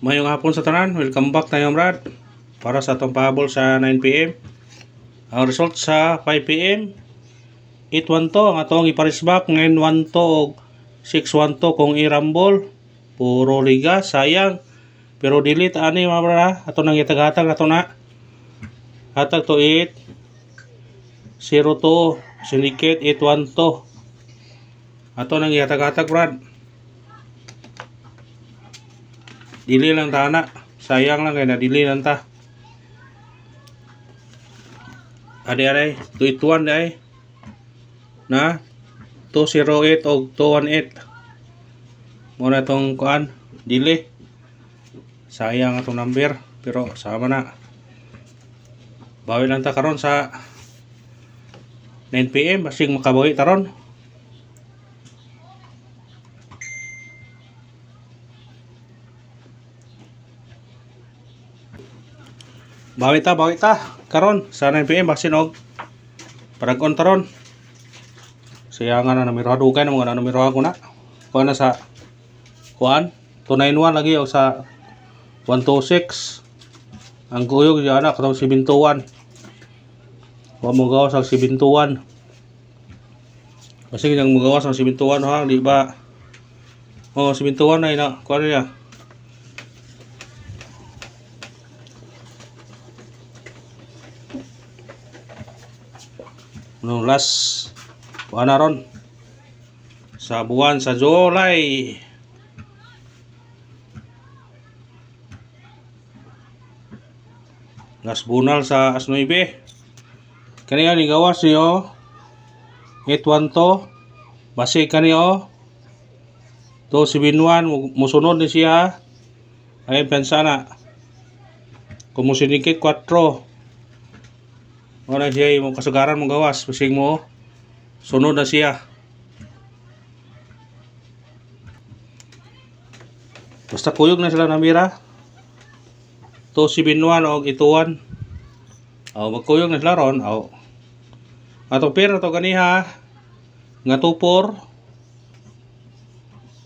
Mayong hapon sa tanan, welcome back tayo Brad para sa atong pahabol sa 9pm. Ang result sa 5pm 8-1 to ang atong iparisbak, 9-1 to 6-1 to kung i-rumble. Puro liga, sayang. Pero delete ani mga brad, ato nang itag-hatag ato na. Hatag to 8 0 to syndicate 8-1 to. Ato nang ihatag-hatag brad. Dili lang ta na. Sayang lang kay na dili lang ta. Adi-aday 281 day. Na 208 o 218. Muna tong kuan dili. Sayang atong number pero sama na. Bawi lang ta karon sa 9pm basig makabawi taron. Bawi ta karon sa 9pm basin og paragon taron. Sayangan na numero dugan mo na numero ako na. Kuan na sa kuan 291 lagi o sa 126. Ang kuyog diyan na katong 721. Wa mo gawas ang 721. Basig nang mo gawas ang 721 ha, di ba? Oh, 721 na ina kuan niya. No last kuana ron sa buwan sa July. Last bunal sa Asnoibe. Kaniya ni gawas niyo 8-1 to. Basi kaniyo 271 musunod ni siya. Ay pensa na. Kumusinikit 4. Wala siya yung kasagaran mong gawas. Pasing mo, sunod na siya. Basta kuyog na sila namira. 271 o ituan. O magkuyog na sila ron. O atong pera to ganiha. Nga 2-4.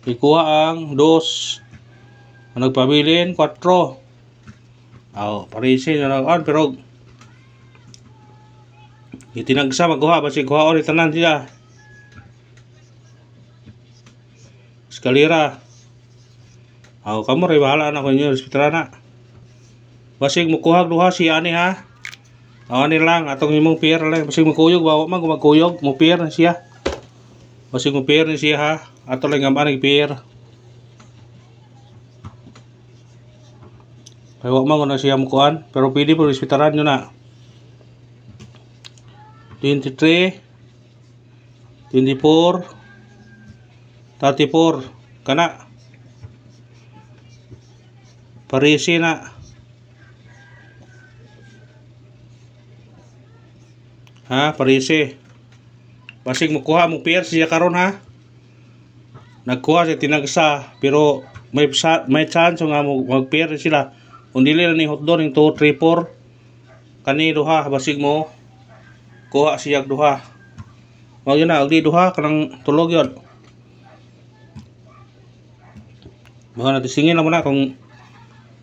Ikuha ang 2. Ang nagpabilin 4. O parisin na lang. Pero itinagsa magkuha basi kuha ori tanan siya. Eskalera. Aw kamo ray bahala na ko inyo hospital na. Basig mo kuha duha siya ani ha. Aw ani lang atong imong pier lang basig magkuyog bawa man magkuyog mo pier na siya. Basig mo pier ni siya ha. Ato lang gamay ng pier. Kay wa man na siya mo kuan pero pili po hospitalan nyo na. 23 24 34 kana parisi na ha parisi basig mukuha mo pier siya karon ha nagkuha siya tinagsa pero may chance nga mag pier sila kung dili na ni hotdog ng 2 3 4 kani duha basig mo kuha siya duha. Wag yun na, agdi duha kanang tulog yun. Mga natisingin lang mo na kung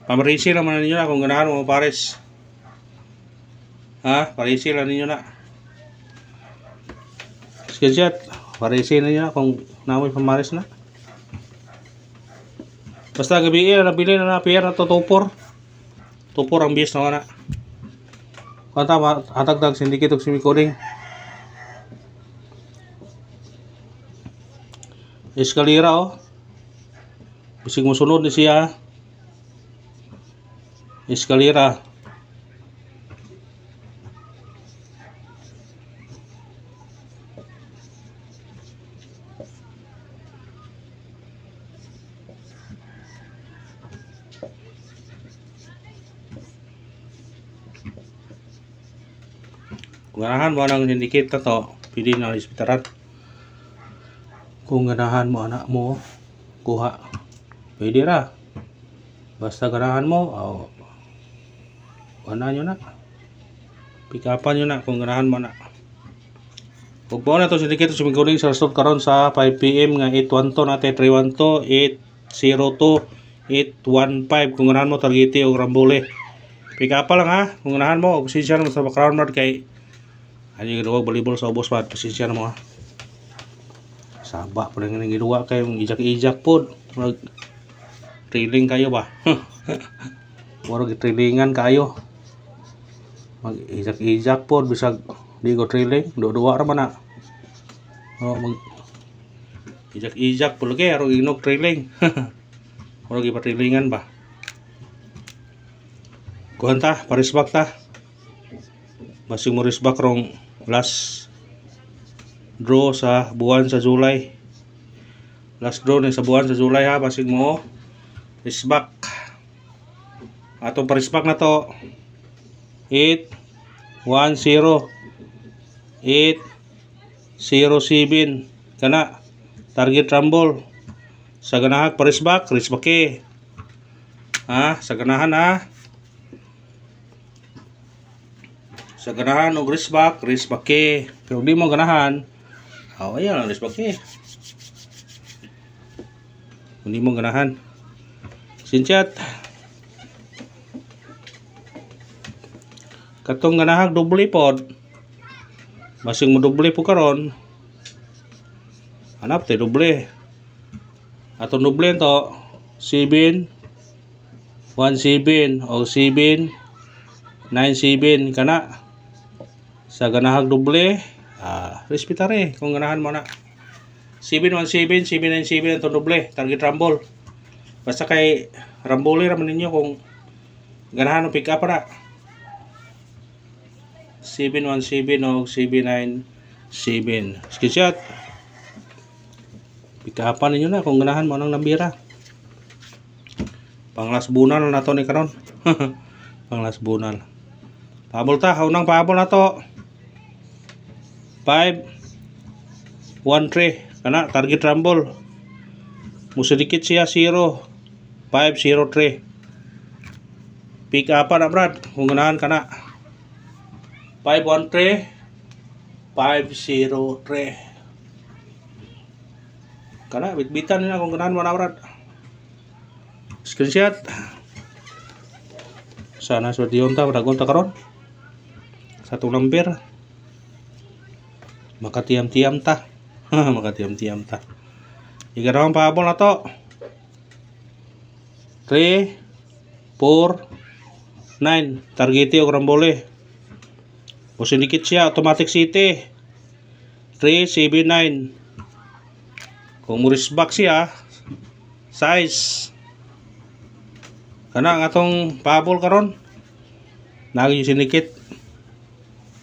pamarisi naman ninyo na kung ganahan mo pares. Ha? Parisi lang ninyo na. Screenshot. Parisi na ninyo na kung namoy pamaris na. Basta gabi nabili na pier na to 2-4. 2-4 ang bis na na. Kanta hatagdag syndicate og semi-coding. Eskalera oh. Bisig mo sunod ni siya. Eskalera. Kung ganahan mo ng syndicate na to, pili na hospitalan. Kung ganahan mo anak mo, kuha. Pwede ra. Basta ganahan mo, nyo na. Pikapan nyo na kung ganahan mo na. Kung po na to syndicate, sumiguling sa result karon sa 5pm nga 8-1 to, 3-1 to, 8-0 to, 815 kung ganahan mo targete o rambole. Pick up pa lang ha, kung ganahan mo pasensya na mo sa background mart kay ano giduwa balibol sa ubos pa, pasensya na mo ha. Saba pa lang yung giduwa kay ijak-ijak pod mag trailing kayo ba. Moro gitrilingan kayo mag ijak-ijak pod bisag di ko trailing duwa ra man na. Mag ijak-ijak po lagi aron inog trailing. Moro gipatrilingan ba. Kuhan ta, parisbak ta. Basing mo risbak rong last draw sa buwan sa July. Last draw ni sa buwan sa July ha, basing mo risbak. Atong parisbak na to 810 807 kana target rumble sa ganahag parisbak risbake ha, sa ganahan ha, sa ganahan og risbake pero di mo ganahan ayan ang risbake hindi mo ganahan sinchat katong ganahag doble pod basing mo doble po karon hanap tayo doble atong doble to 7 17 o 7 97 kana sa ganahag doble respetare kung ganahan mo na 717 797 atong doble target rumble basta kay rambole raman ninyo kung ganahan ng pick up na 717 o 797 screenshot pick upan ninyo na kung ganahan mo ng nambira panglas bunal na to ni karon. Panglas bunal pahabol ta, haunang pahabol na to 5 1-3 kana target rumble musidikit siya 0 503 pick upan na brad kung ganahan kana 513 503 kana bitbitan nila kung ganahan mo na brad screenshot sana swerte yun ta dagon ta karon sa itong number makatiyam-tiyam ta. Makatiyam-tiyam ta igarawang pahabol na to 3 4 9 targete o rambole o sinikit siya automatic city 379 kung murisbak siya size kana ang atong pahabol karon nagi sinikit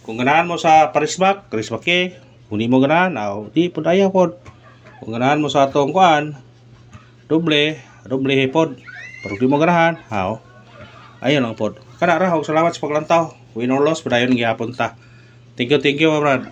kung ganahan mo sa parisbak risbake kung di mo ganahan di pod ayaw pod kung ganahan mo sa atong kuan doble pod pero di mo ganahan ayun lang pod kana ra og salamat sa paglantaw win or loss padayon gihapon ta thank you my brad.